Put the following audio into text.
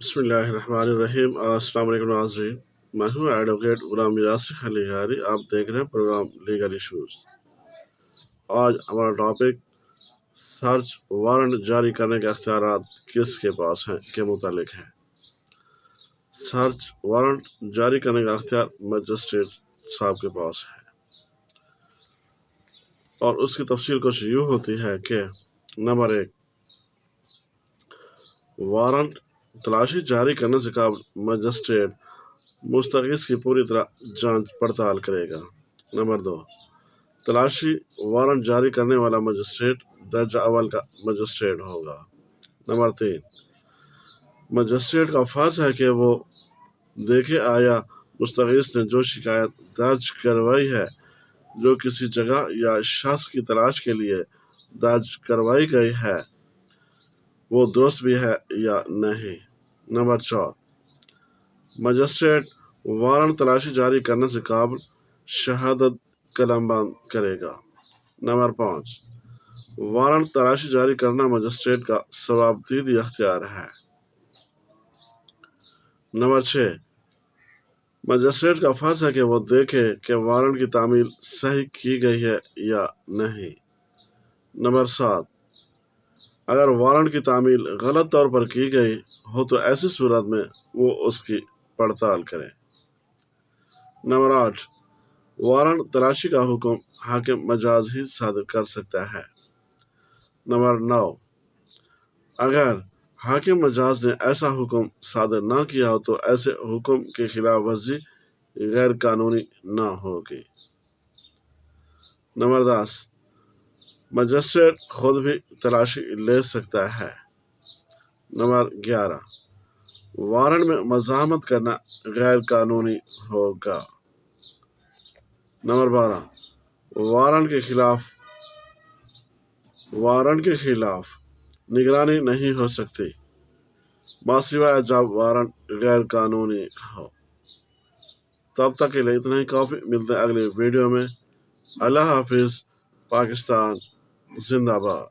بسم اللہ الرحمن الرحیم۔ السلام علیکم ناظرین، میں ہوں ایڈوکیٹ غلام یاسر خلیغاری۔ آپ دیکھ رہے ہیں پروگرام لیگل ایشوز۔ آج ہمارا ٹاپک سرچ وارنٹ جاری کرنے کے اختیارات کس کے پاس ہیں کے متعلق ہے۔ سرچ وارنٹ جاری کرنے کا اختیار مجسٹریٹ صاحب کے پاس ہے، اور اس کی تفصیل کچھ یوں ہوتی ہے کہ نمبر 1، وارنٹ تلاشی جاری کرنے سے قبل مجسٹریٹ مستغیث کی پوری طرح جانچ پڑتال کرے گا۔ نمبر 2، تلاشی وارنٹ جاری کرنے والا مجسٹریٹ درجہ اول کا مجسٹریٹ ہوگا۔ نمبر 3، مجسٹریٹ کا فرض ہے کہ وہ دیکھے آیا مستغیث نے جو شکایت درج کروائی ہے، جو کسی جگہ یا شخص کی تلاش کے لیے درج کروائی گئی ہے، وہ درست بھی ہے یا نہیں۔ نمبر 4، مجسٹریٹ وارنٹ تلاشی جاری کرنے سے قبل شہادت قلم بند کرے گا۔ نمبر 5، وارنٹ تلاشی جاری کرنا مجسٹریٹ کا ثوابدیدی اختیار ہے۔ نمبر 6، مجسٹریٹ کا فرض ہے کہ وہ دیکھے کہ وارنٹ کی تعمیل صحیح کی گئی ہے یا نہیں۔ نمبر 7، اگر وارنٹ کی تعمیل غلط طور پر کی گئی ہو تو ایسی صورت میں وہ اس کی پڑتال کرے۔ نمبر 8، وارنٹ تلاشی کا حکم حاکم مجاز ہی صادر کر سکتا ہے۔ نمبر 9، اگر حاکم مجاز نے ایسا حکم صادر نہ کیا ہو تو ایسے حکم کی خلاف ورزی غیر قانونی نہ ہوگی۔ نمبر 10، مجسٹریٹ خود بھی تلاشی لے سکتا ہے۔ نمبر 11، وارنٹ میں مزاحمت کرنا غیر قانونی ہوگا۔ نمبر 12، وارنٹ کے خلاف نگرانی نہیں ہو سکتی ماسوائے جب وارنٹ غیر قانونی ہو۔ تب تک کے لیے اتنا ہی کافی، ملتے ہیں اگلی ویڈیو میں۔ اللہ حافظ۔ پاکستان زندہ باد۔